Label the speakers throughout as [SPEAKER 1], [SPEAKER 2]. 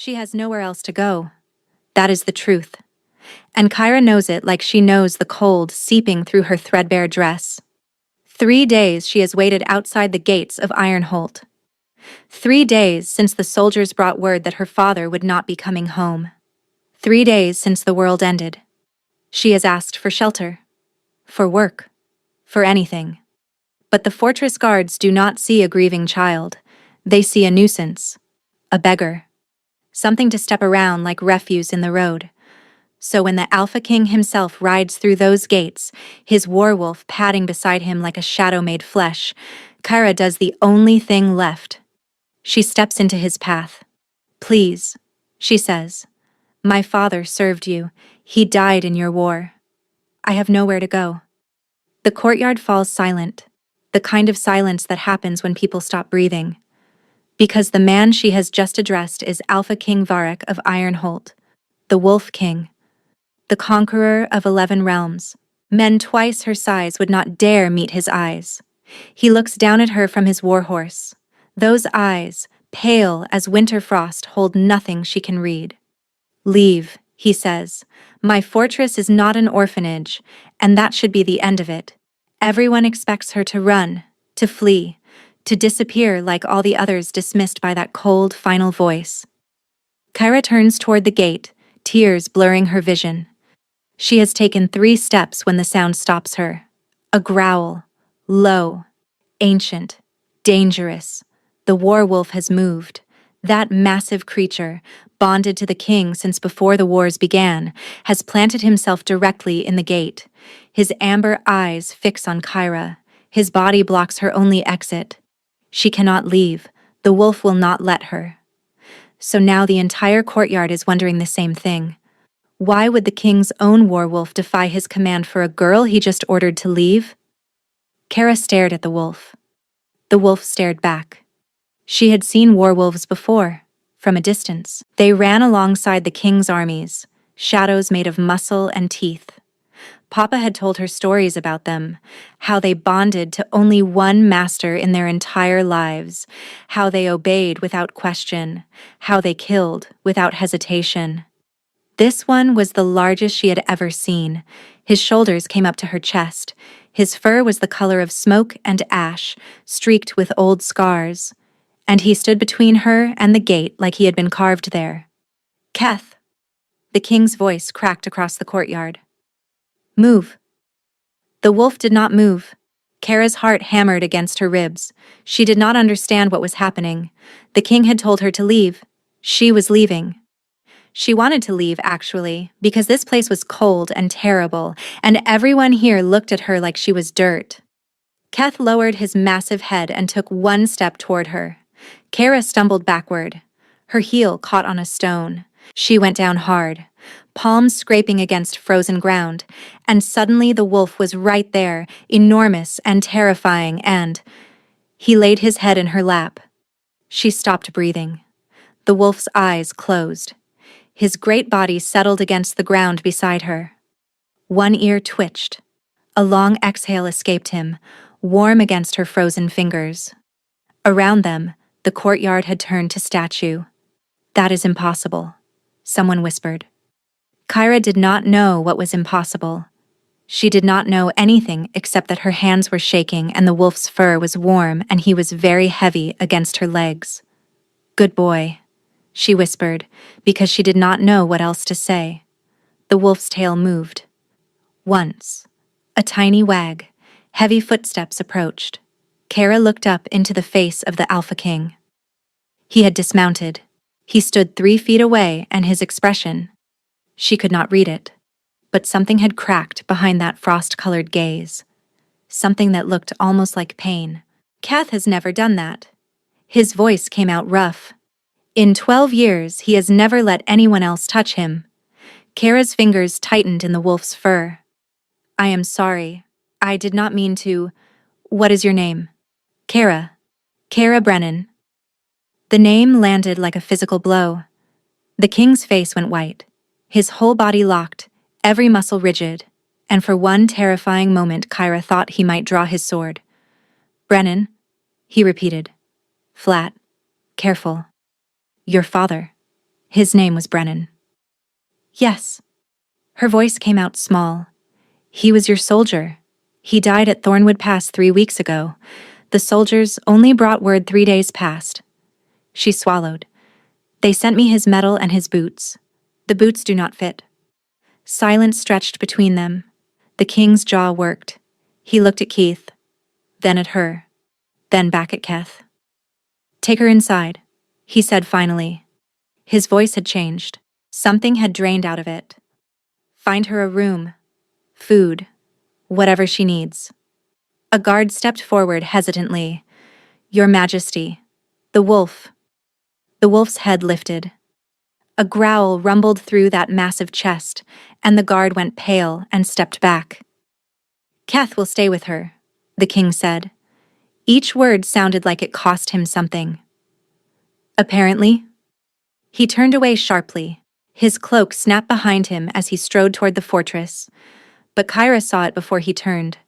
[SPEAKER 1] She has nowhere else to go. That is the truth. And Kyra knows it like she knows the cold seeping through her threadbare dress. 3 days she has waited outside the gates of Ironholt. 3 days since the soldiers brought word that her father would not be coming home. 3 days since the world ended. She has asked for shelter, for work, for anything. But the fortress guards do not see a grieving child. They see a nuisance, a beggar, something to step around like refuse in the road. So when the Alpha King himself rides through those gates, his warwolf padding beside him like a shadow made flesh, Kyra does the only thing left. She steps into his path. "Please," she says. "My father served you. He died in your war. I have nowhere to go." The courtyard falls silent, the kind of silence that happens when people stop breathing. Because the man she has just addressed is Alpha King Varric of Ironholt, the Wolf King, the conqueror of 11 realms. Men twice her size would not dare meet his eyes. He looks down at her from his warhorse. Those eyes, pale as winter frost, hold nothing she can read. "Leave," he says. "My fortress is not an orphanage, and that should be the end of it." Everyone expects her to run, to flee, to disappear like all the others dismissed by that cold, final voice. Kyra turns toward the gate, tears blurring her vision. She has taken 3 steps when the sound stops her. A growl, low, ancient, dangerous. The warwolf has moved. That massive creature, bonded to the king since before the wars began, has planted himself directly in the gate. His amber eyes fix on Kyra. His body blocks her only exit. She cannot leave. The wolf will not let her. So now the entire courtyard is wondering the same thing. Why would the king's own warwolf defy his command for a girl he just ordered to leave? Kyra stared at the wolf. The wolf stared back. She had seen warwolves before, from a distance. They ran alongside the king's armies, shadows made of muscle and teeth. Papa had told her stories about them, how they bonded to only one master in their entire lives, how they obeyed without question, how they killed without hesitation. This one was the largest she had ever seen. His shoulders came up to her chest. His fur was the color of smoke and ash, streaked with old scars. And he stood between her and the gate like he had been carved there. "Keth!" The king's voice cracked across the courtyard. "Move." The wolf did not move. Kyra's heart hammered against her ribs. She did not understand what was happening. The king had told her to leave. She was leaving. She wanted to leave, actually, because this place was cold and terrible, and everyone here looked at her like she was dirt. Keth lowered his massive head and took 1 step toward her. Kyra stumbled backward. Her heel caught on a stone. She went down hard, palms scraping against frozen ground, and suddenly the wolf was right there, enormous and terrifying, and he laid his head in her lap. She stopped breathing. The wolf's eyes closed. His great body settled against the ground beside her. One ear twitched. A long exhale escaped him, warm against her frozen fingers. Around them, the courtyard had turned to statue. "That is impossible," someone whispered. Kyra did not know what was impossible. She did not know anything except that her hands were shaking and the wolf's fur was warm and he was very heavy against her legs. "Good boy," she whispered, because she did not know what else to say. The wolf's tail moved. Once, a tiny wag, heavy footsteps approached. Kyra looked up into the face of the Alpha King. He had dismounted. He stood 3 feet away, and his expression, she could not read it. But something had cracked behind that frost-colored gaze. Something that looked almost like pain. "Keth has never done that." His voice came out rough. "In 12 years, he has never let anyone else touch him." Kyra's fingers tightened in the wolf's fur. "I am sorry. I did not mean to. What is your name?" "Kyra. Kyra Brennan." The name landed like a physical blow. The king's face went white, his whole body locked, every muscle rigid, and for one terrifying moment Kyra thought he might draw his sword. "Brennan," he repeated. Flat. Careful. "Your father." His name was Brennan. Yes. Her voice came out small. He was your soldier. He died at Thornwood Pass 3 weeks ago. The soldiers only brought word 3 days past. She swallowed. They sent me his medal and his boots. The boots do not fit. Silence stretched between them. The king's jaw worked. He looked at Keith, then at her, then back at Keth. Take her inside, he said finally. His voice had changed. Something had drained out of it. Find her a room, food, whatever she needs. A guard stepped forward hesitantly. Your Majesty, the wolf. The wolf's head lifted. A growl rumbled through that massive chest, and the guard went pale and stepped back. Keth will stay with her, the king said. Each word sounded like it cost him something. Apparently. He turned away sharply. His cloak snapped behind him as he strode toward the fortress. But Kyra saw it before he turned.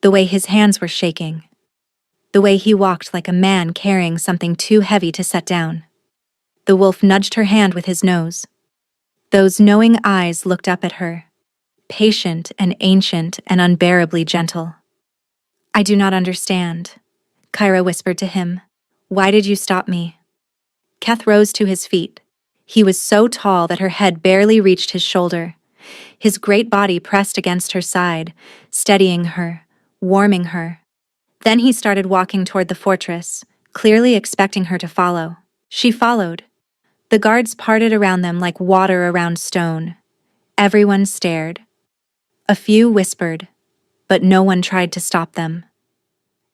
[SPEAKER 1] The way his hands were shaking. The way he walked like a man carrying something too heavy to set down. The wolf nudged her hand with his nose. Those knowing eyes looked up at her. Patient and ancient and unbearably gentle. I do not understand, Kyra whispered to him. Why did you stop me? Keth rose to his feet. He was so tall that her head barely reached his shoulder. His great body pressed against her side, steadying her, warming her. Then he started walking toward the fortress, clearly expecting her to follow. She followed. The guards parted around them like water around stone. Everyone stared. A few whispered, but no one tried to stop them.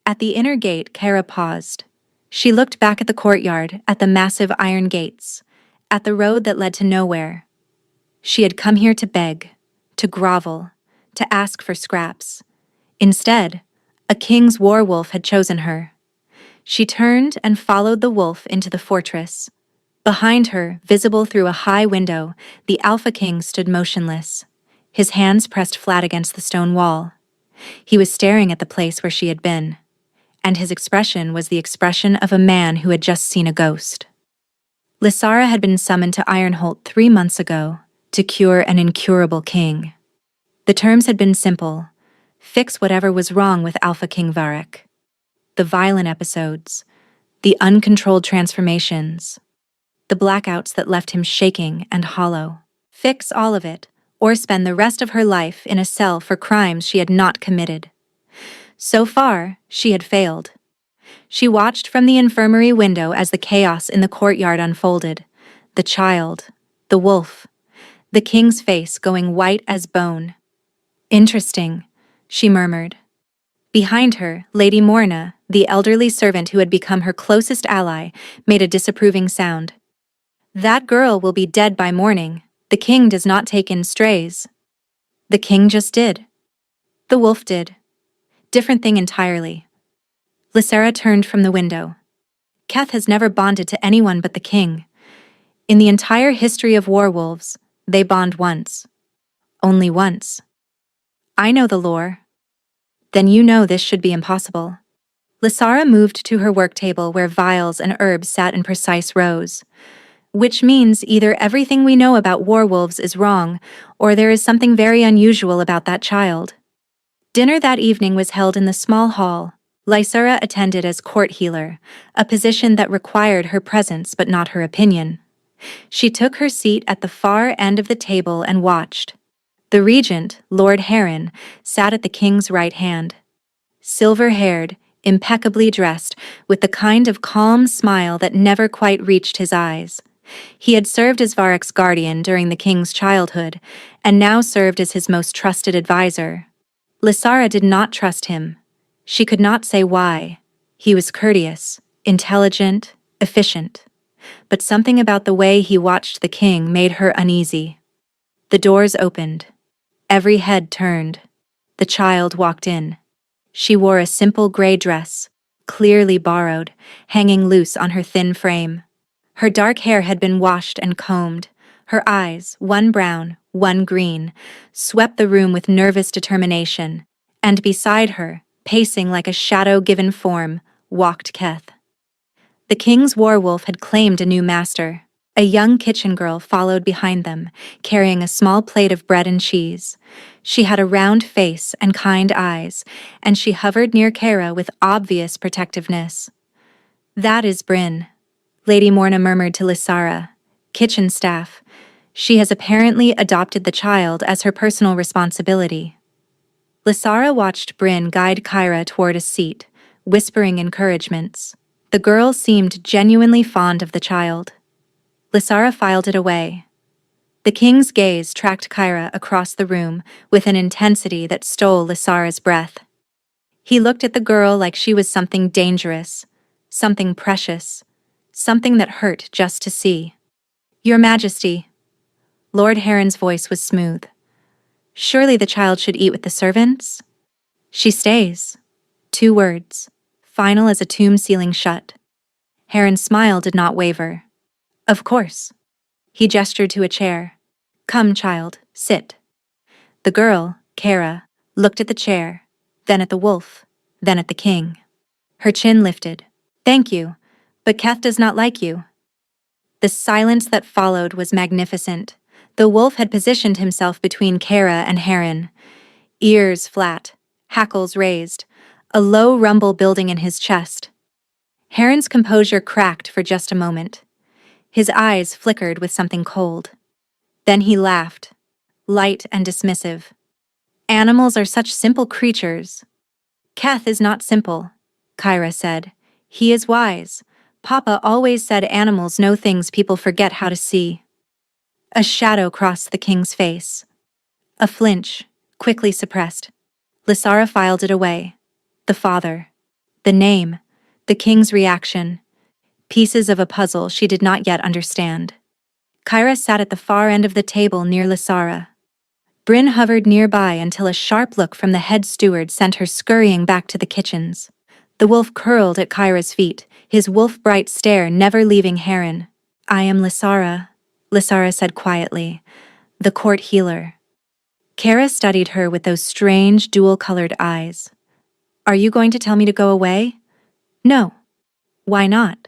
[SPEAKER 1] At the inner gate, Kyra paused. She looked back at the courtyard, at the massive iron gates, at the road that led to nowhere. She had come here to beg, to grovel, to ask for scraps. Instead, a king's werewolf had chosen her. She turned and followed the wolf into the fortress. Behind her, visible through a high window, the Alpha King stood motionless, his hands pressed flat against the stone wall. He was staring at the place where she had been, and his expression was the expression of a man who had just seen a ghost. Lysara had been summoned to Ironholt 3 months ago to cure an incurable king. The terms had been simple: fix whatever was wrong with Alpha King Varric. The violent episodes, the uncontrolled transformations, the blackouts that left him shaking and hollow. Fix all of it, or spend the rest of her life in a cell for crimes she had not committed. So far, she had failed. She watched from the infirmary window as the chaos in the courtyard unfolded. The child, the wolf, the king's face going white as bone. Interesting, she murmured. Behind her, Lady Morna, the elderly servant who had become her closest ally, made a disapproving sound. That girl will be dead by morning. The king does not take in strays. The king just did. The wolf did. Different thing entirely. Lysara turned from the window. Keth has never bonded to anyone but the king. In the entire history of werewolves, they bond once. Only once. I know the lore. Then you know this should be impossible. Lysara moved to her work table where vials and herbs sat in precise rows. Which means either everything we know about werewolves is wrong, or there is something very unusual about that child. Dinner that evening was held in the small hall. Lysara attended as court healer, a position that required her presence but not her opinion. She took her seat at the far end of the table and watched. The regent, Lord Heron, sat at the king's right hand. Silver-haired, impeccably dressed, with the kind of calm smile that never quite reached his eyes. He had served as Varric's guardian during the king's childhood, and now served as his most trusted advisor. Lysara did not trust him. She could not say why. He was courteous, intelligent, efficient. But something about the way he watched the king made her uneasy. The doors opened. Every head turned. The child walked in. She wore a simple gray dress, clearly borrowed, hanging loose on her thin frame. Her dark hair had been washed and combed. Her eyes, one brown, one green, swept the room with nervous determination, and beside her, pacing like a shadow-given form, walked Keth. The king's werewolf had claimed a new master. A young kitchen girl followed behind them, carrying a small plate of bread and cheese. She had a round face and kind eyes, and she hovered near Kara with obvious protectiveness. "That is Bryn," Lady Morna murmured to Lysara, kitchen staff. "She has apparently adopted the child as her personal responsibility." Lysara watched Bryn guide Kyra toward a seat, whispering encouragements. The girl seemed genuinely fond of the child. Lysara filed it away. The king's gaze tracked Kyra across the room with an intensity that stole Lysara's breath. He looked at the girl like she was something dangerous, something precious, something that hurt just to see. "Your Majesty." Lord Heron's voice was smooth. "Surely the child should eat with the servants?" "She stays." 2 words, final as a tomb ceiling shut. Heron's smile did not waver. "Of course." He gestured to a chair. "Come, child, sit." The girl, Kara, looked at the chair, then at the wolf, then at the king. Her chin lifted. "Thank you, but Keth does not like you." The silence that followed was magnificent. The wolf had positioned himself between Kara and Heron. Ears flat, hackles raised, a low rumble building in his chest. Heron's composure cracked for just a moment. His eyes flickered with something cold. Then he laughed, light and dismissive. "Animals are such simple creatures." "Keth is not simple," Kyra said. "He is wise. Papa always said animals know things people forget how to see." A shadow crossed the king's face. A flinch, quickly suppressed. Lysara filed it away. The father. The name. The king's reaction. Pieces of a puzzle she did not yet understand. Kyra sat at the far end of the table near Lysara. Bryn hovered nearby until a sharp look from the head steward sent her scurrying back to the kitchens. The wolf curled at Kyra's feet, his wolf-bright stare never leaving Heron. "I am Lysara," Lysara said quietly, "the court healer." Kara studied her with those strange, dual-colored eyes. "Are you going to tell me to go away?" "No." "Why not?"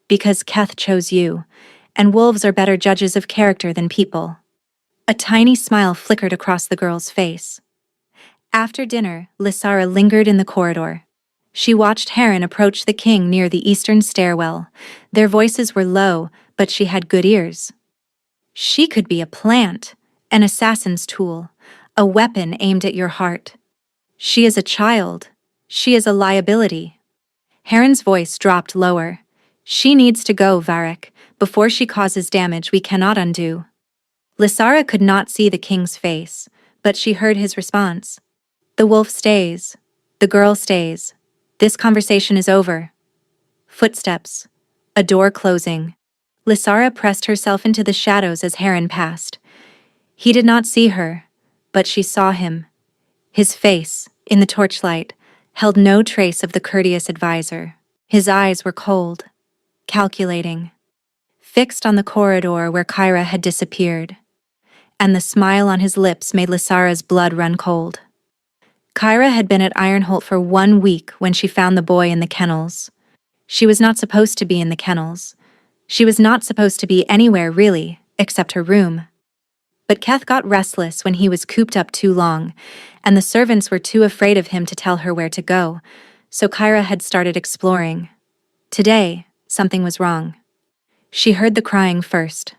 [SPEAKER 1] "Because Keth chose you, and wolves are better judges of character than people." A tiny smile flickered across the girl's face. After dinner, Lysara lingered in the corridor. She watched Heron approach the king near the eastern stairwell. Their voices were low, but she had good ears. She could be a plant, an assassin's tool, a weapon aimed at your heart. She is a child. She is a liability. Heron's voice dropped lower. "She needs to go, Varric, before she causes damage we cannot undo." Lysara could not see the king's face, but she heard his response. "The wolf stays. The girl stays. This conversation is over." Footsteps. A door closing. Lysara pressed herself into the shadows as Heron passed. He did not see her, but she saw him. His face, in the torchlight, held no trace of the courteous advisor. His eyes were cold, calculating, fixed on the corridor where Kyra had disappeared, and the smile on his lips made Lysara's blood run cold. Kyra had been at Ironholt for 1 week when she found the boy in the kennels. She was not supposed to be in the kennels. She was not supposed to be anywhere, really, except her room. But Keth got restless when he was cooped up too long, and the servants were too afraid of him to tell her where to go, so Kyra had started exploring. Today, something was wrong. She heard the crying first.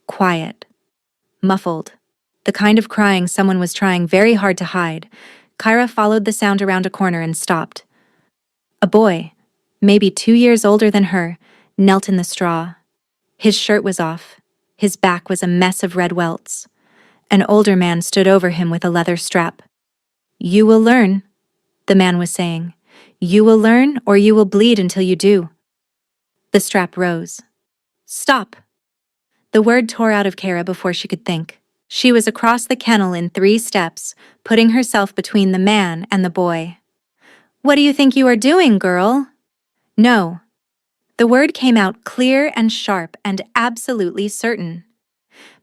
[SPEAKER 1] Quiet. Muffled. The kind of crying someone was trying very hard to hide. Kyra followed the sound around a corner and stopped. A boy, maybe 2 years older than her, knelt in the straw. His shirt was off. His back was a mess of red welts. An older man stood over him with a leather strap. "You will learn," the man was saying. "You will learn, or you will bleed until you do." The strap rose. "Stop!" The word tore out of Kara before she could think. She was across the kennel in 3 steps, putting herself between the man and the boy. "What do you think you are doing, girl?" "No." The word came out clear and sharp and absolutely certain.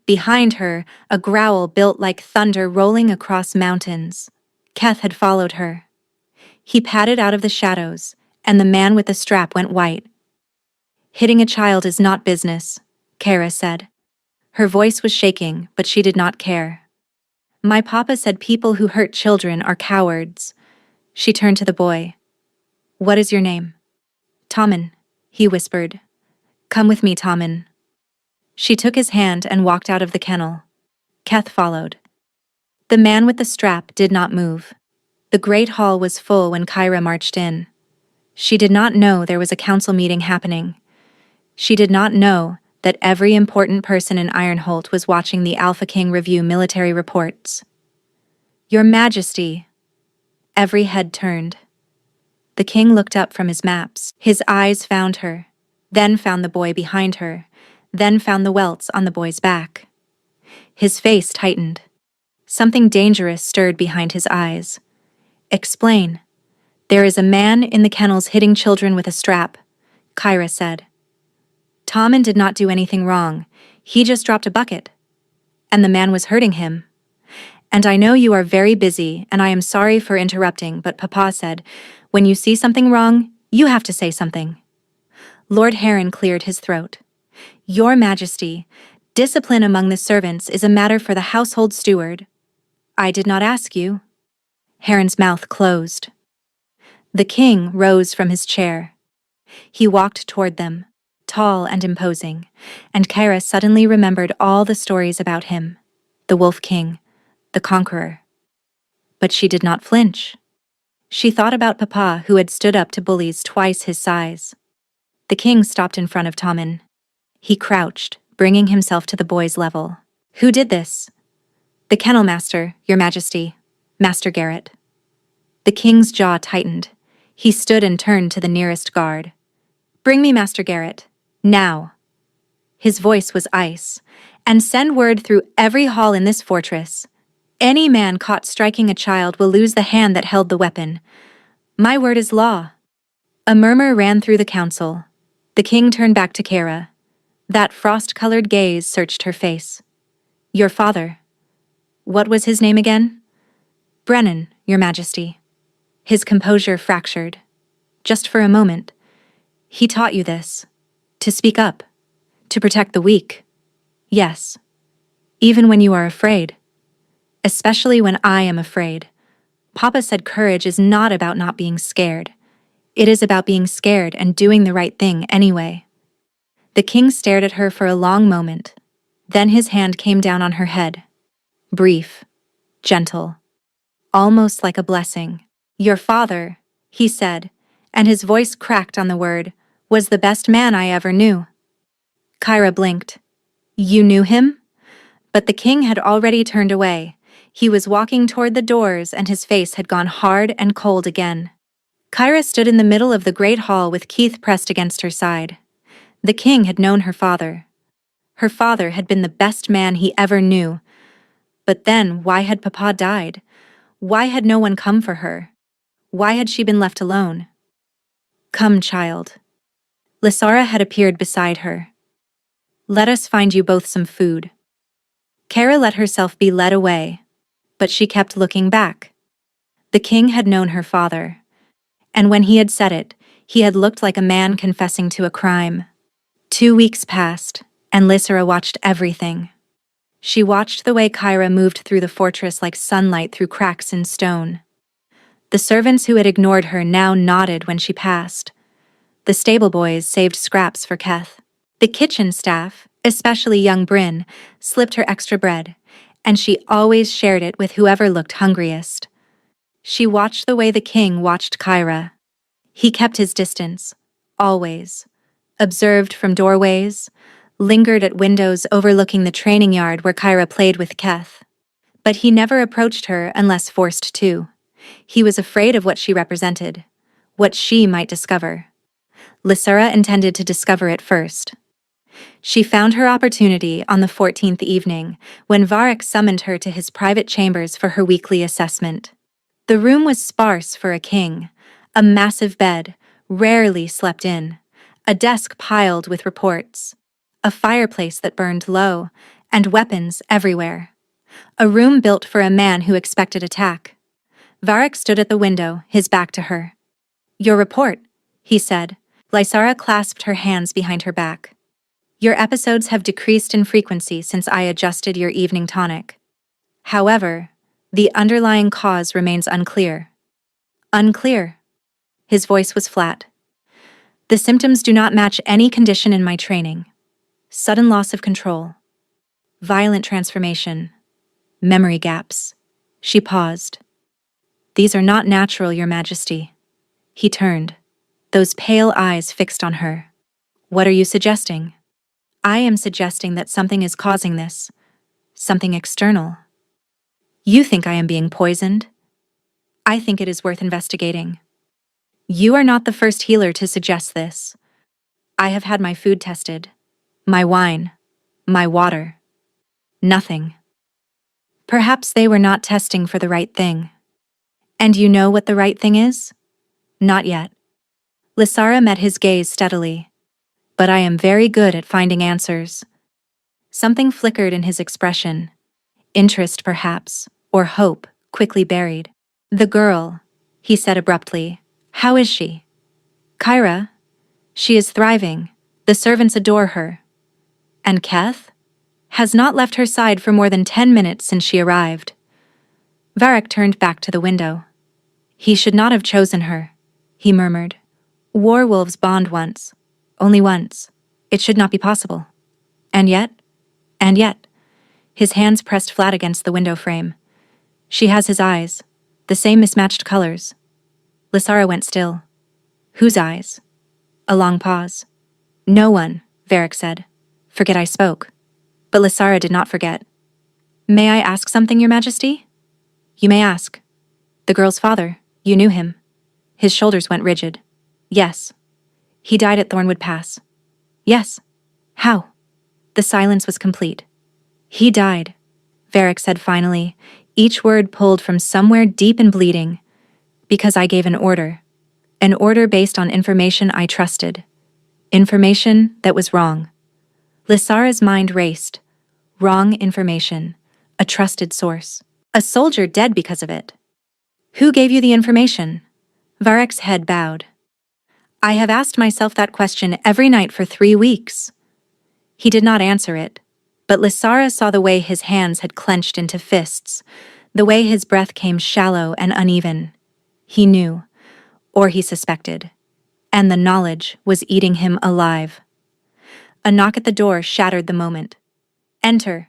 [SPEAKER 1] Behind her, a growl built like thunder rolling across mountains. Keth had followed her. He padded out of the shadows, and the man with the strap went white. "Hitting a child is not business," Kyra said. Her voice was shaking, but she did not care. My papa said people who hurt children are cowards. She turned to the boy. What is your name? Tommen, he whispered. Come with me, Tommen. She took his hand and walked out of the kennel. Keth followed. The man with the strap did not move. The great hall was full when Kyra marched in. She did not know there was a council meeting happening. She did not know that every important person in Ironholt was watching the Alpha King review military reports. Your Majesty. Every head turned. The king looked up from his maps. His eyes found her, then found the boy behind her, then found the welts on the boy's back. His face tightened. Something dangerous stirred behind his eyes. Explain. There is a man in the kennels hitting children with a strap, Kyra said. Tommen did not do anything wrong. He just dropped a bucket. And the man was hurting him. And I know you are very busy, and I am sorry for interrupting, but Papa said, when you see something wrong, you have to say something. Lord Heron cleared his throat. Your Majesty, discipline among the servants is a matter for the household steward. I did not ask you. Heron's mouth closed. The king rose from his chair. He walked toward them, tall and imposing, and Kyra suddenly remembered all the stories about him, the Wolf King, the conqueror. But she did not flinch. She thought about Papa, who had stood up to bullies twice his size. The king stopped in front of Tommen. He crouched, bringing himself to the boy's level. Who did this? The kennel master, Your Majesty, Master Garrett. The king's jaw tightened. He stood and turned to the nearest guard. Bring me Master Garrett, now. His voice was ice. And send word through every hall in this fortress. Any man caught striking a child will lose the hand that held the weapon. My word is law. A murmur ran through the council. The king turned back to Kyra. That frost-colored gaze searched her face. Your father. What was his name again? Brennan, Your Majesty. His composure fractured. Just for a moment. He taught you this. To speak up. To protect the weak. Yes. Even when you are afraid. Especially when I am afraid. Papa said courage is not about not being scared. It is about being scared and doing the right thing anyway. The king stared at her for a long moment. Then his hand came down on her head. Brief. Gentle. Almost like a blessing. Your father, he said, and his voice cracked on the word, was the best man I ever knew. Kyra blinked. You knew him? But the king had already turned away. He was walking toward the doors and his face had gone hard and cold again. Kyra stood in the middle of the great hall with Keith pressed against her side. The king had known her father. Her father had been the best man he ever knew. But then, why had Papa died? Why had no one come for her? Why had she been left alone? Come, child. Lysara had appeared beside her. Let us find you both some food. Kyra let herself be led away, but she kept looking back. The king had known her father, and when he had said it, he had looked like a man confessing to a crime. 2 weeks passed, and Lysara watched everything. She watched the way Kyra moved through the fortress like sunlight through cracks in stone. The servants who had ignored her now nodded when she passed. The stable boys saved scraps for Keth. The kitchen staff, especially young Bryn, slipped her extra bread, and she always shared it with whoever looked hungriest. She watched the way the king watched Kyra. He kept his distance, always. Observed from doorways, lingered at windows overlooking the training yard where Kyra played with Keth. But he never approached her unless forced to. He was afraid of what she represented, what she might discover. Lysara intended to discover it first. She found her opportunity on the 14th evening, when Varric summoned her to his private chambers for her weekly assessment. The room was sparse for a king, a massive bed, rarely slept in, a desk piled with reports, a fireplace that burned low, and weapons everywhere. A room built for a man who expected attack. Varric stood at the window, his back to her. Your report, he said. Lysara clasped her hands behind her back. Your episodes have decreased in frequency since I adjusted your evening tonic. However, the underlying cause remains unclear. Unclear. His voice was flat. The symptoms do not match any condition in my training. Sudden loss of control. Violent transformation. Memory gaps. She paused. These are not natural, Your Majesty. He turned, those pale eyes fixed on her. What are you suggesting? I am suggesting that something is causing this. Something external. You think I am being poisoned? I think it is worth investigating. You are not the first healer to suggest this. I have had my food tested. My wine. My water. Nothing. Perhaps they were not testing for the right thing. And you know what the right thing is? Not yet. Lysara met his gaze steadily. But I am very good at finding answers. Something flickered in his expression. Interest, perhaps, or hope, quickly buried. The girl, he said abruptly. How is she? Kyra? She is thriving. The servants adore her. And Keth? Has not left her side for more than 10 minutes since she arrived. Varric turned back to the window. He should not have chosen her, he murmured. Werewolves bond once. Only once. It should not be possible. And yet, his hands pressed flat against the window frame. She has his eyes, the same mismatched colors. Lysara went still. Whose eyes? A long pause. No one, Varric said. Forget I spoke. But Lysara did not forget. May I ask something, Your Majesty? You may ask. The girl's father, you knew him. His shoulders went rigid. Yes. He died at Thornwood Pass. Yes. How? The silence was complete. He died, Varric said finally, each word pulled from somewhere deep and bleeding. Because I gave an order. An order based on information I trusted. Information that was wrong. Lysara's mind raced. Wrong information. A trusted source. A soldier dead because of it. Who gave you the information? Varric's head bowed. I have asked myself that question every night for 3 weeks. He did not answer it, but Lysara saw the way his hands had clenched into fists, the way his breath came shallow and uneven. He knew, or he suspected, and the knowledge was eating him alive. A knock at the door shattered the moment. Enter,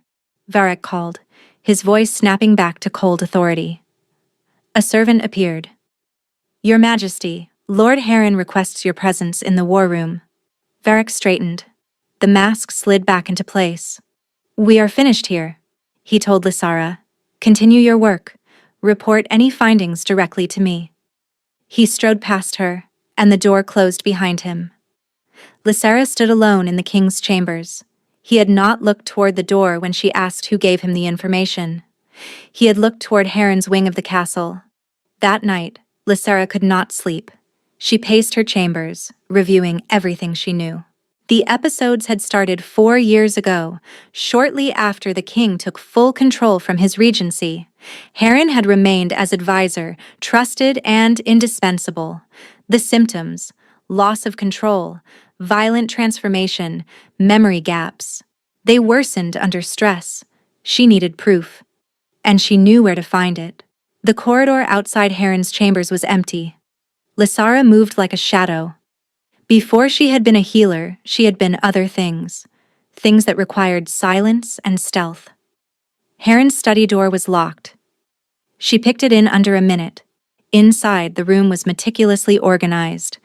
[SPEAKER 1] Varric called, his voice snapping back to cold authority. A servant appeared. Your Majesty, Lord Heron requests your presence in the war room. Varric straightened. The mask slid back into place. We are finished here, he told Lysara. Continue your work. Report any findings directly to me. He strode past her, and the door closed behind him. Lysara stood alone in the king's chambers. He had not looked toward the door when she asked who gave him the information. He had looked toward Heron's wing of the castle. That night, Lysara could not sleep. She paced her chambers, reviewing everything she knew. The episodes had started 4 years ago, shortly after the king took full control from his regency. Heron had remained as advisor, trusted and indispensable. The symptoms, loss of control, violent transformation, memory gaps. They worsened under stress. She needed proof. And she knew where to find it. The corridor outside Heron's chambers was empty. Lysara moved like a shadow. Before she had been a healer, she had been other things. Things that required silence and stealth. Heron's study door was locked. She picked it in under a minute. Inside, the room was meticulously organized.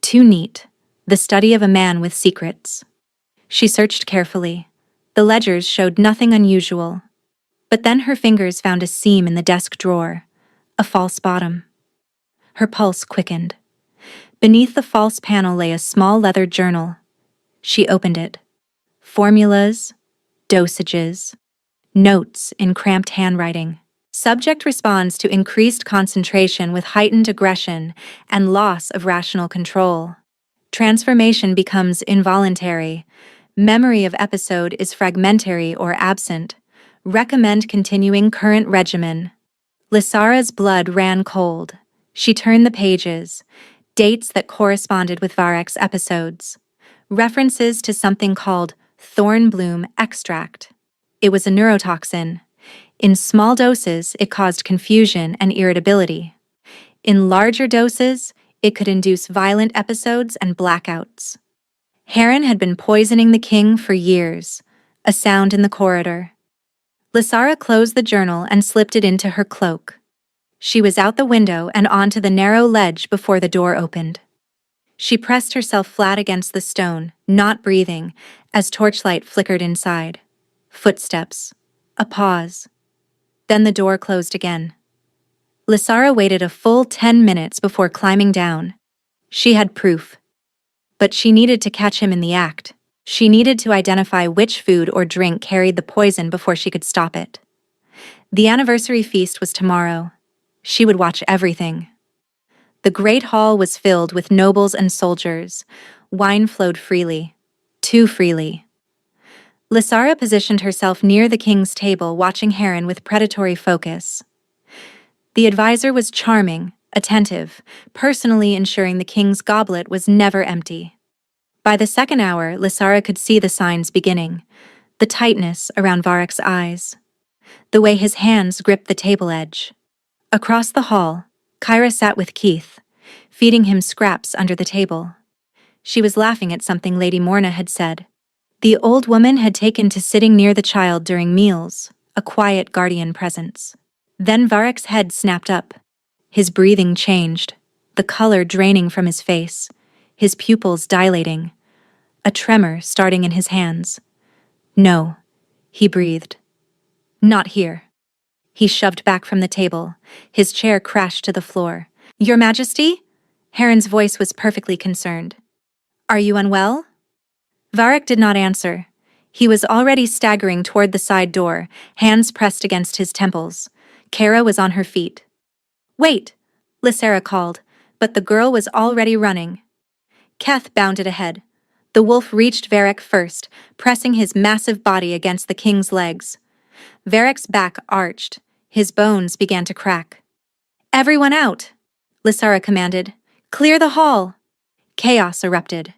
[SPEAKER 1] Too neat. The study of a man with secrets. She searched carefully. The ledgers showed nothing unusual. But then her fingers found a seam in the desk drawer. A false bottom. Her pulse quickened. Beneath the false panel lay a small leather journal. She opened it. Formulas, dosages, notes in cramped handwriting. Subject responds to increased concentration with heightened aggression and loss of rational control. Transformation becomes involuntary. Memory of episode is fragmentary or absent. Recommend continuing current regimen. Lysara's blood ran cold. She turned the pages. Dates that corresponded with Varric's episodes. references to something called thornbloom extract. It was a neurotoxin. In small doses, it caused confusion and irritability. In larger doses, it could induce violent episodes and blackouts. Heron had been poisoning the king for years. A sound in the corridor. Lysara closed the journal and slipped it into her cloak. She was out the window and onto the narrow ledge before the door opened. She pressed herself flat against the stone, not breathing, as torchlight flickered inside. Footsteps. A pause. Then the door closed again. Lysara waited a full 10 minutes before climbing down. She had proof. But she needed to catch him in the act. She needed to identify which food or drink carried the poison before she could stop it. The anniversary feast was tomorrow. She would watch everything. The great hall was filled with nobles and soldiers. Wine flowed freely. Too freely. Lysara positioned herself near the king's table, watching Heron with predatory focus. The advisor was charming, attentive, personally ensuring the king's goblet was never empty. By the second hour, Lysara could see the signs beginning. The tightness around Varroc's eyes. The way his hands gripped the table edge. Across the hall, Kyra sat with Keith, feeding him scraps under the table. She was laughing at something Lady Morna had said. The old woman had taken to sitting near the child during meals, a quiet guardian presence. Then Varroc's head snapped up. His breathing changed, the color draining from his face, his pupils dilating. A tremor starting in his hands. No, he breathed. Not here. He shoved back from the table. His chair crashed to the floor. Your Majesty? Heron's voice was perfectly concerned. Are you unwell? Varroc did not answer. He was already staggering toward the side door, hands pressed against his temples. Kara was on her feet. Wait, Lysara called, but the girl was already running. Keth bounded ahead. The wolf reached Varroc first, pressing his massive body against the king's legs. Varroc's back arched. His bones began to crack. Everyone out! Lysara commanded. Clear the hall! Chaos erupted.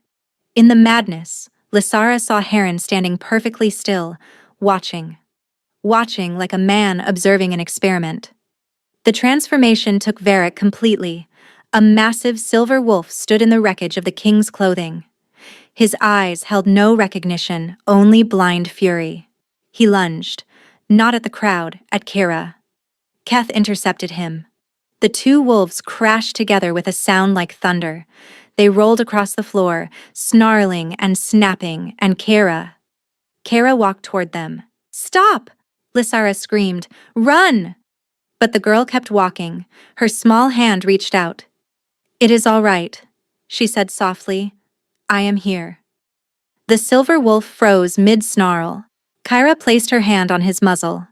[SPEAKER 1] In the madness, Lysara saw Heron standing perfectly still, watching. Watching like a man observing an experiment. The transformation took Varroc completely. A massive silver wolf stood in the wreckage of the king's clothing. His eyes held no recognition, only blind fury. He lunged, not at the crowd, at Kara. Keth intercepted him. The two wolves crashed together with a sound like thunder. They rolled across the floor, snarling and snapping, and Kara walked toward them. Stop! Lysara screamed. Run! But the girl kept walking. Her small hand reached out. It is all right, she said softly. I am here. The silver wolf froze mid-snarl. Kyra placed her hand on his muzzle.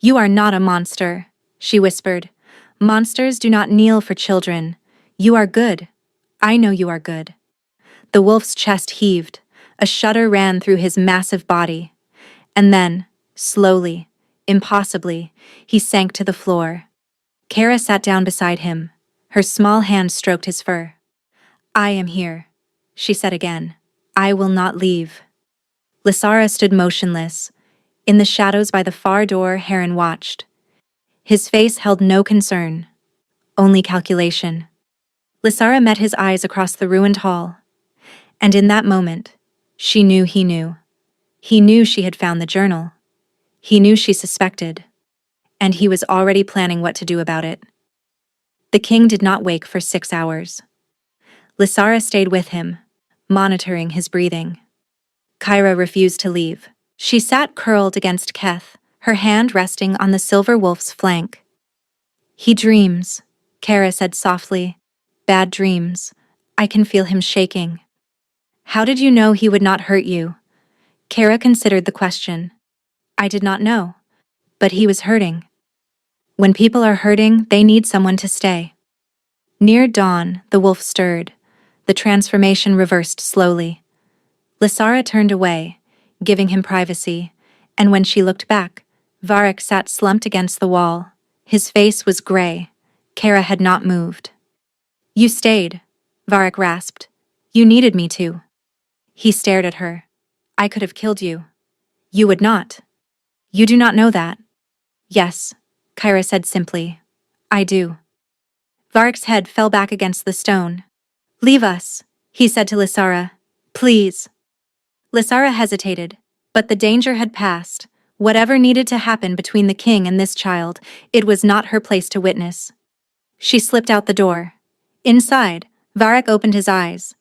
[SPEAKER 1] You are not a monster, she whispered. Monsters do not kneel for children. You are good. I know you are good. The wolf's chest heaved. A shudder ran through his massive body. And then, slowly, impossibly, he sank to the floor. Kara sat down beside him. Her small hand stroked his fur. I am here, she said again. I will not leave. Lysara stood motionless. In the shadows by the far door, Heron watched. His face held no concern, only calculation. Lysara met his eyes across the ruined hall. And in that moment, she knew he knew. He knew she had found the journal. He knew she suspected. And he was already planning what to do about it. The king did not wake for 6 hours. Lysara stayed with him, monitoring his breathing. Kyra refused to leave. She sat curled against Keth, her hand resting on the silver wolf's flank. He dreams, Kara said softly. Bad dreams. I can feel him shaking. How did you know he would not hurt you? Kara considered the question. I did not know. But he was hurting. When people are hurting, they need someone to stay. Near dawn, the wolf stirred. The transformation reversed slowly. Lysara turned away, giving him privacy, and when she looked back, Varroc sat slumped against the wall. His face was gray. Kara had not moved. You stayed, Varroc rasped. You needed me to. He stared at her. I could have killed you. You would not. You do not know that. Yes, Kyra said simply. I do. Varric's head fell back against the stone. Leave us, he said to Lysara. Please. Lysara hesitated, but the danger had passed. Whatever needed to happen between the king and this child, it was not her place to witness. She slipped out the door. Inside, Varric opened his eyes.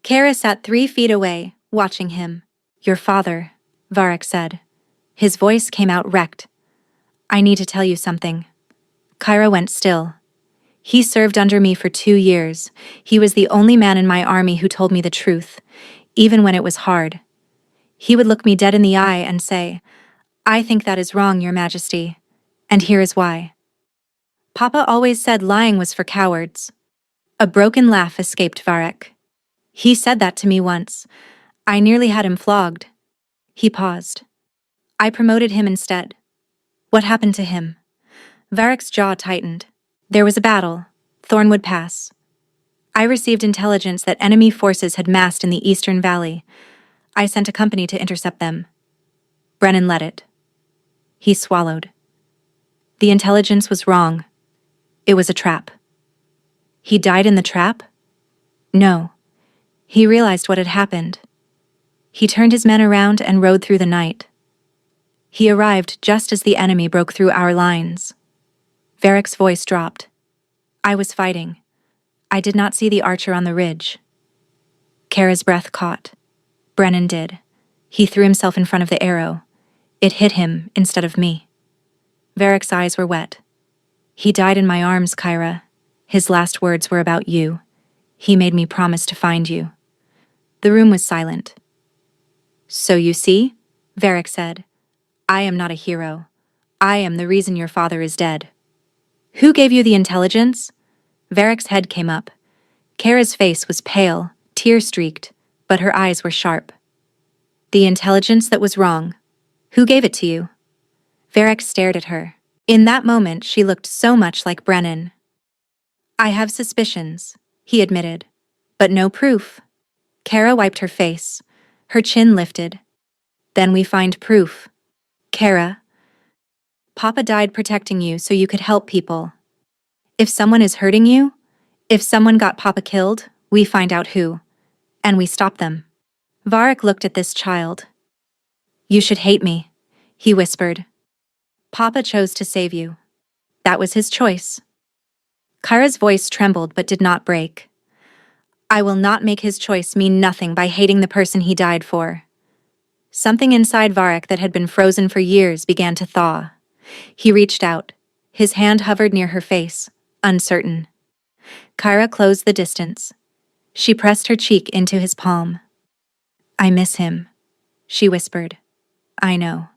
[SPEAKER 1] Kara sat 3 feet away, watching him. Your father, Varric said. His voice came out wrecked. I need to tell you something. Kyra went still. He served under me for 2 years. He was the only man in my army who told me the truth, even when it was hard. He would look me dead in the eye and say, I think that is wrong, Your Majesty, and here is why. Papa always said lying was for cowards. A broken laugh escaped Varric. He said that to me once. I nearly had him flogged. He paused. I promoted him instead. What happened to him? Varric's jaw tightened. There was a battle, Thornwood Pass. I received intelligence that enemy forces had massed in the Eastern Valley. I sent a company to intercept them. Brennan led it. He swallowed. The intelligence was wrong. It was a trap. He died in the trap? No. He realized what had happened. He turned his men around and rode through the night. He arrived just as the enemy broke through our lines. Varric's voice dropped. I was fighting. I did not see the archer on the ridge. Kara's breath caught. Brennan did. He threw himself in front of the arrow. It hit him instead of me. Varric's eyes were wet. He died in my arms, Kyra. His last words were about you. He made me promise to find you. The room was silent. So you see, Varric said, I am not a hero. I am the reason your father is dead. Who gave you the intelligence? Varric's head came up. Kara's face was pale, tear-streaked, but her eyes were sharp. The intelligence that was wrong. Who gave it to you? Varric stared at her. In that moment, she looked so much like Brennan. I have suspicions, he admitted, but no proof. Kara wiped her face. Her chin lifted. Then we find proof. Kara, Papa died protecting you so you could help people. If someone is hurting you, if someone got Papa killed, we find out who. And we stop them. Varric looked at this child. You should hate me, he whispered. Papa chose to save you. That was his choice. Kyra's voice trembled but did not break. I will not make his choice mean nothing by hating the person he died for. Something inside Varric that had been frozen for years began to thaw. He reached out. His hand hovered near her face, uncertain. Kyra closed the distance. She pressed her cheek into his palm. I miss him, she whispered. I know.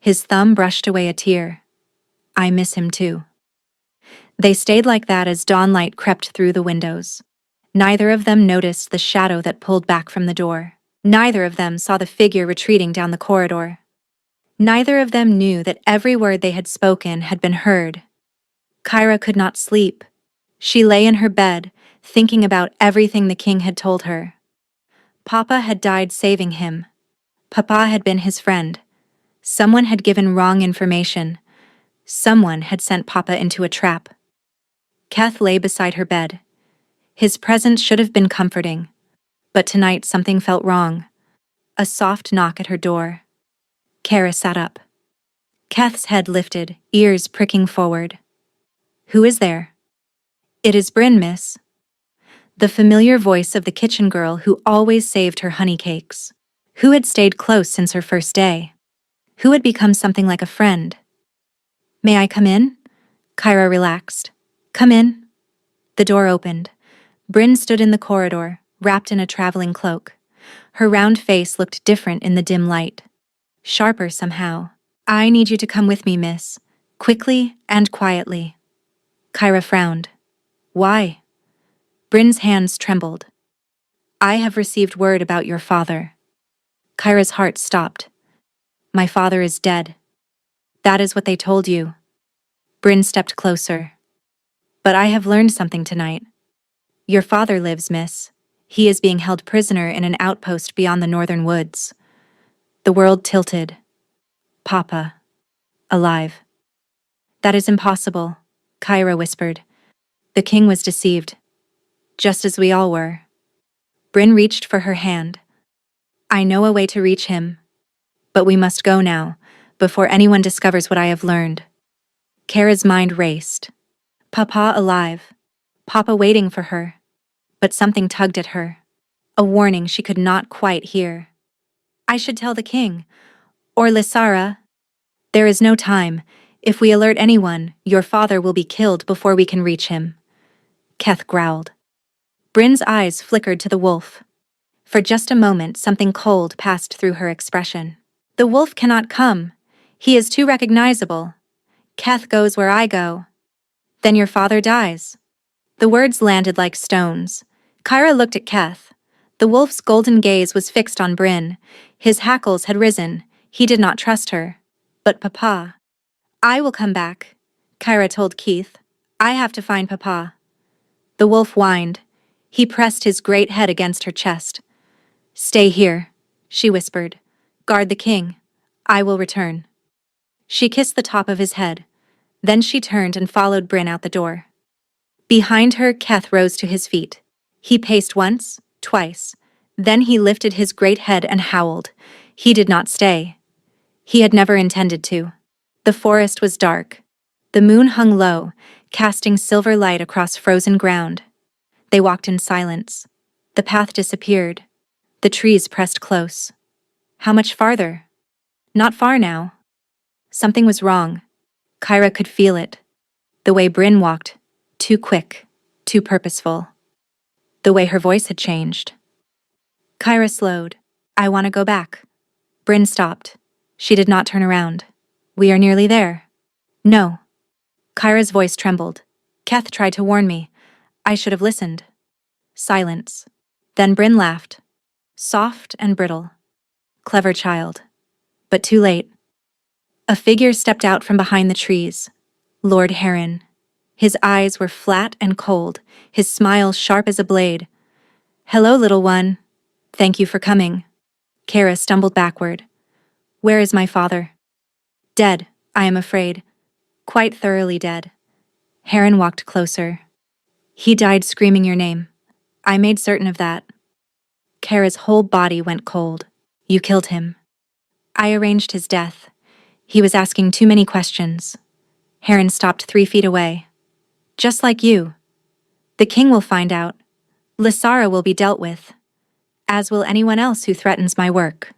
[SPEAKER 1] His thumb brushed away a tear. I miss him too. They stayed like that as dawnlight crept through the windows. Neither of them noticed the shadow that pulled back from the door. Neither of them saw the figure retreating down the corridor. Neither of them knew that every word they had spoken had been heard. Kyra could not sleep. She lay in her bed, thinking about everything the king had told her. Papa had died saving him. Papa had been his friend. Someone had given wrong information. Someone had sent Papa into a trap. Keth lay beside her bed. His presence should have been comforting. But tonight something felt wrong. A soft knock at her door. Kara sat up. Keth's head lifted, ears pricking forward. Who is there? It is Bryn, miss. The familiar voice of the kitchen girl who always saved her honey cakes. Who had stayed close since her first day. Who had become something like a friend. May I come in? Kyra relaxed. Come in. The door opened. Bryn stood in the corridor, wrapped in a traveling cloak. Her round face looked different in the dim light. Sharper somehow. I need you to come with me, miss. Quickly and quietly. Kyra frowned. Why? Bryn's hands trembled. I have received word about your father. Kyra's heart stopped. My father is dead. That is what they told you. Bryn stepped closer. But I have learned something tonight. Your father lives, miss. He is being held prisoner in an outpost beyond the northern woods. The world tilted. Papa. Alive. That is impossible, Kyra whispered. The king was deceived. Just as we all were. Bryn reached for her hand. I know a way to reach him. But we must go now, before anyone discovers what I have learned. Kara's mind raced. Papa alive. Papa waiting for her. But something tugged at her. A warning she could not quite hear. I should tell the king. Or Lysara. There is no time. If we alert anyone, your father will be killed before we can reach him. Keth growled. Bryn's eyes flickered to the wolf. For just a moment, something cold passed through her expression. The wolf cannot come. He is too recognizable. Keth goes where I go. Then your father dies. The words landed like stones. Kyra looked at Keth. The wolf's golden gaze was fixed on Bryn. His hackles had risen. He did not trust her. But Papa. I will come back, Kyra told Keith. I have to find Papa. The wolf whined. He pressed his great head against her chest. Stay here, she whispered. Guard the king. I will return. She kissed the top of his head. Then she turned and followed Bryn out the door. Behind her, Keth rose to his feet. He paced once, twice. Then he lifted his great head and howled. He did not stay. He had never intended to. The forest was dark. The moon hung low, casting silver light across frozen ground. They walked in silence. The path disappeared. The trees pressed close. How much farther? Not far now. Something was wrong. Kyra could feel it. The way Bryn walked, too quick, too purposeful. The way her voice had changed. Kyra slowed. I want to go back. Bryn stopped. She did not turn around. We are nearly there. No. Kyra's voice trembled. Keth tried to warn me. I should have listened. Silence. Then Bryn laughed. Soft and brittle. Clever child. But too late. A figure stepped out from behind the trees. Lord Heron. His eyes were flat and cold, his smile sharp as a blade. Hello, little one. Thank you for coming. Kara stumbled backward. Where is my father? Dead, I am afraid. Quite thoroughly dead. Heron walked closer. He died screaming your name. I made certain of that. Kara's whole body went cold. You killed him. I arranged his death. He was asking too many questions. Heron stopped 3 feet away. Just like you. The king will find out. Lysara will be dealt with. As will anyone else who threatens my work.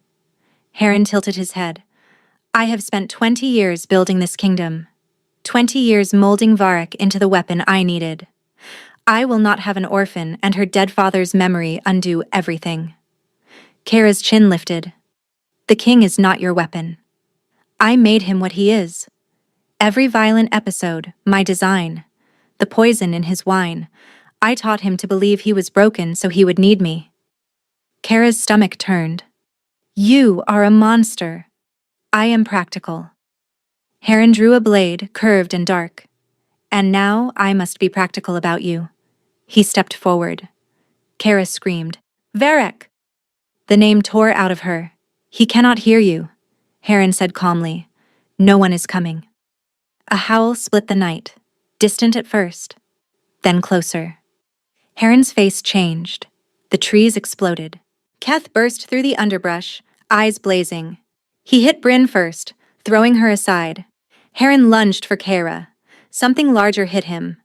[SPEAKER 1] Heron tilted his head. I have spent 20 years building this kingdom. 20 years molding Varric into the weapon I needed. I will not have an orphan and her dead father's memory undo everything. Kara's chin lifted. The king is not your weapon. I made him what he is. Every violent episode, my design. The poison in his wine. I taught him to believe he was broken so he would need me. Kara's stomach turned. You are a monster. I am practical. Heron drew a blade, curved and dark. And now I must be practical about you. He stepped forward. Kara screamed, Varric! The name tore out of her. He cannot hear you, Heron said calmly. No one is coming. A howl split the night, distant at first, then closer. Heron's face changed. The trees exploded. Keth burst through the underbrush, eyes blazing. He hit Bryn first, throwing her aside. Heron lunged for Kara. Something larger hit him.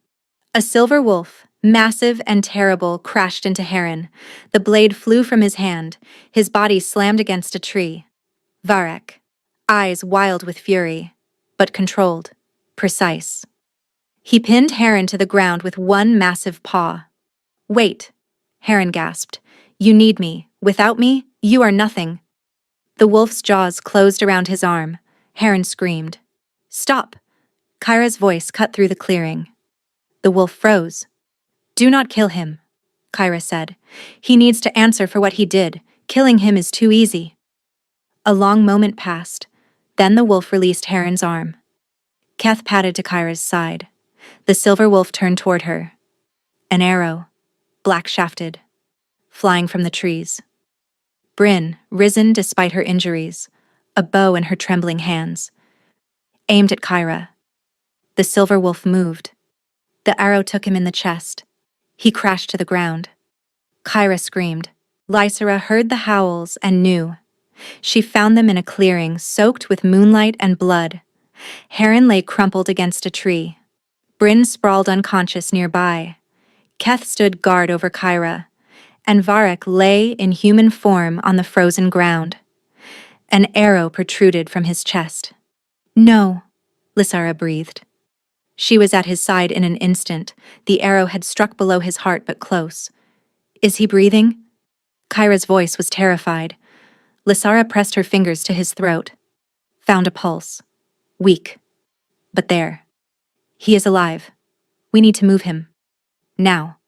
[SPEAKER 1] A silver wolf, massive and terrible, crashed into Heron. The blade flew from his hand. His body slammed against a tree. Varric. Eyes wild with fury, but controlled, precise. He pinned Heron to the ground with one massive paw. Wait, Heron gasped. You need me. Without me, you are nothing. The wolf's jaws closed around his arm. Heron screamed. Stop! Kyra's voice cut through the clearing. The wolf froze. Do not kill him, Kyra said. He needs to answer for what he did. Killing him is too easy. A long moment passed. Then the wolf released Heron's arm. Keth padded to Kyra's side. The silver wolf turned toward her. An arrow, black-shafted. flying from the trees. Bryn, risen despite her injuries, a bow in her trembling hands, aimed at Kyra. The silver wolf moved. The arrow took him in the chest. He crashed to the ground. Kyra screamed. Lysera heard the howls and knew. She found them in a clearing soaked with moonlight and blood. Heron lay crumpled against a tree. Bryn sprawled unconscious nearby. Keth stood guard over Kyra, and Varric lay in human form on the frozen ground. An arrow protruded from his chest. "No," Lysara breathed. She was at his side in an instant. The arrow had struck below his heart but close. "Is he breathing?" Kyra's voice was terrified. Lysara pressed her fingers to his throat. Found a pulse. Weak. But there. "He is alive. We need to move him. Now."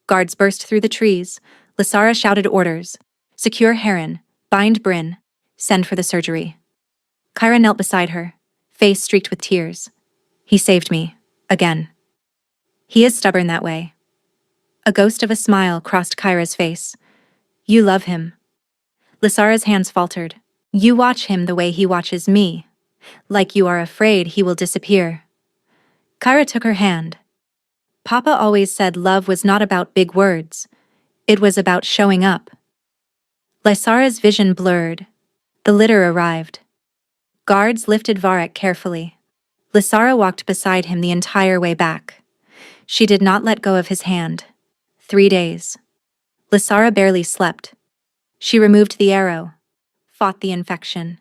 [SPEAKER 1] Guards burst through the trees. Lysara shouted orders. "Secure Heron. Bind Bryn. Send for the surgery." Kyra knelt beside her, face streaked with tears. "He saved me. Again." "He is stubborn that way." A ghost of a smile crossed Kyra's face. "You love him." Lysara's hands faltered. "You watch him the way he watches me. Like you are afraid he will disappear." Kyra took her hand. "Papa always said love was not about big words. It was about showing up." Lysara's vision blurred. The litter arrived. Guards lifted Varric carefully. Lysara walked beside him the entire way back. She did not let go of his hand. 3 days. Lysara barely slept. She removed the arrow, fought the infection,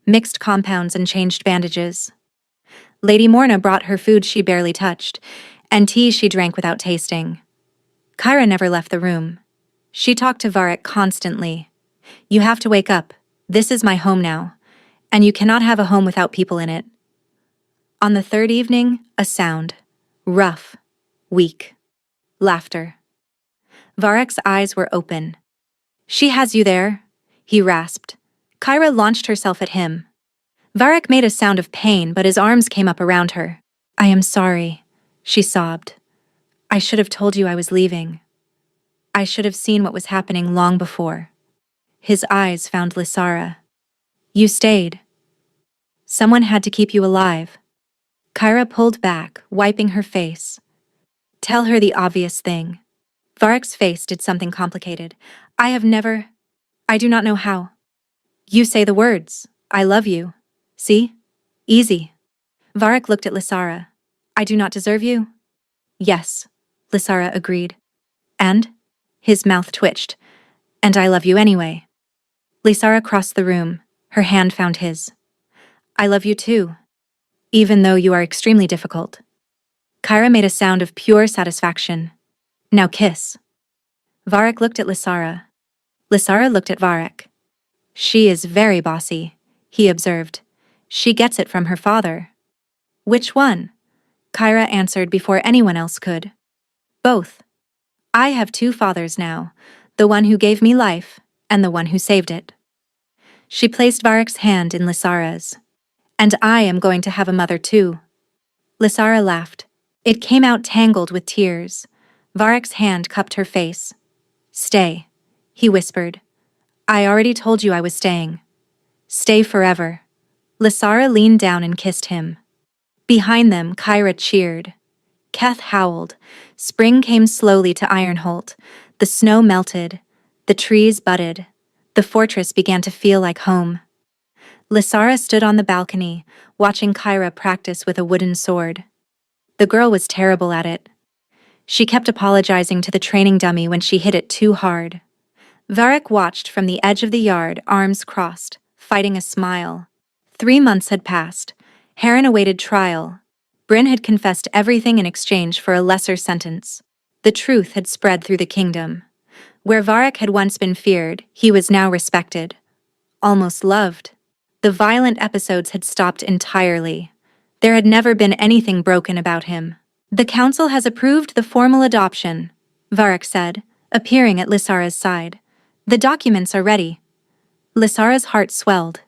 [SPEAKER 1] mixed compounds and changed bandages. Lady Morna brought her food she barely touched, and tea she drank without tasting. Kyra never left the room. She talked to Varric constantly. "You have to wake up. This is my home now, and you cannot have a home without people in it." On the 3rd evening, a sound. Rough. Weak. Laughter. Varric's eyes were open. "She has you there," he rasped. Kyra launched herself at him. Varric made a sound of pain, but his arms came up around her. "I am sorry," she sobbed. "I should have told you I was leaving. I should have seen what was happening long before." His eyes found Lysara. "You stayed. Someone had to keep you alive." Kyra pulled back, wiping her face. "Tell her the obvious thing." Varric's face did something complicated. I do not know how." "You say the words. I love you. See? Easy." Varric looked at Lysara. "I do not deserve you?" "Yes," Lysara agreed. "And?" His mouth twitched. "And I love you anyway." Lysara crossed the room. Her hand found his. "I love you too, even though you are extremely difficult." Kyra made a sound of pure satisfaction. "Now kiss." Varric looked at Lysara. Lysara looked at Varric. "She is very bossy," he observed. "She gets it from her father." "Which one?" Kyra answered before anyone else could. "Both. I have 2 fathers now, the one who gave me life and the one who saved it." She placed Varric's hand in Lysara's. "And I am going to have a mother too." Lysara laughed. It came out tangled with tears. Varric's hand cupped her face. "Stay," he whispered. "I already told you I was staying. Stay forever." Lysara leaned down and kissed him. Behind them, Kyra cheered. Keth howled. Spring came slowly to Ironholt. The snow melted. The trees budded. The fortress began to feel like home. Lysara stood on the balcony, watching Kyra practice with a wooden sword. The girl was terrible at it. She kept apologizing to the training dummy when she hit it too hard. Varric watched from the edge of the yard, arms crossed, fighting a smile. 3 months had passed. Heron awaited trial. Bryn had confessed everything in exchange for a lesser sentence. The truth had spread through the kingdom. Where Varric had once been feared, he was now respected. Almost loved. The violent episodes had stopped entirely. There had never been anything broken about him. "The council has approved the formal adoption," Varric said, appearing at Lysara's side. "The documents are ready." Lysara's heart swelled.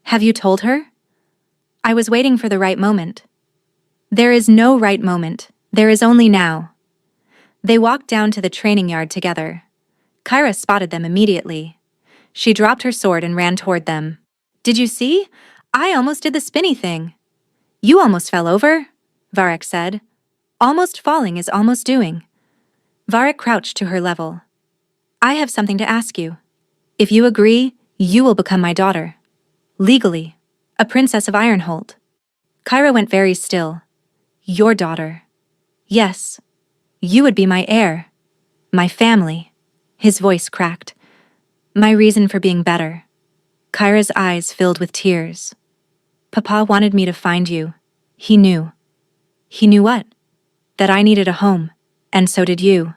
[SPEAKER 1] "Have you told her?" "I was waiting for the right moment." "There is no right moment. There is only now." They walked down to the training yard together. Kyra spotted them immediately. She dropped her sword and ran toward them. Did you see? I almost did the spinny thing. You almost fell over, Varric said. Almost falling is almost doing. Varric crouched to her level. I have something to ask you. If you agree, you will become my daughter. Legally, a princess of Ironholt. Kyra went very still. Your daughter. Yes. You would be my heir. My family. His voice cracked. My reason for being better. Kyra's eyes filled with tears. Papa wanted me to find you. He knew. He knew what? That I needed a home, and so did you.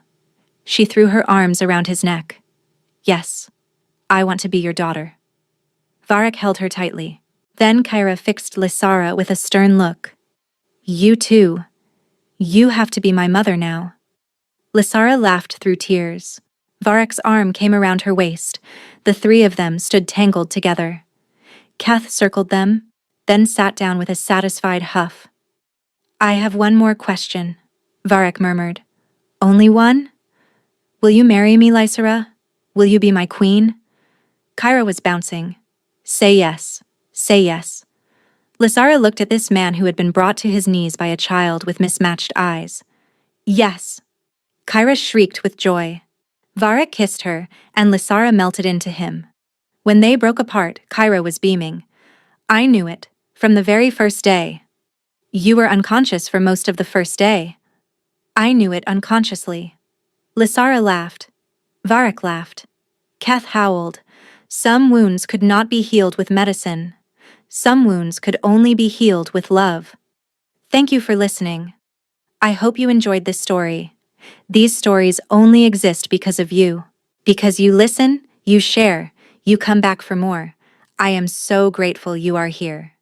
[SPEAKER 1] She threw her arms around his neck. Yes, I want to be your daughter. Varric held her tightly. Then Kyra fixed Lysara with a stern look. You too. You have to be my mother now. Lysara laughed through tears. Varric's arm came around her waist. The three of them stood tangled together. Keth circled them, then sat down with a satisfied huff. I have one more question, Varric murmured. Only one? Will you marry me, Lysara? Will you be my queen? Kyra was bouncing. Say yes. Say yes. Lysara looked at this man who had been brought to his knees by a child with mismatched eyes. Yes. Kyra shrieked with joy. Varric kissed her, and Lysara melted into him. When they broke apart, Kyra was beaming. I knew it, from the very first day. You were unconscious for most of the first day. I knew it unconsciously. Lysara laughed. Varric laughed. Keth howled. Some wounds could not be healed with medicine. Some wounds could only be healed with love. Thank you for listening. I hope you enjoyed this story. These stories only exist because of you. Because you listen, you share, you come back for more. I am so grateful you are here.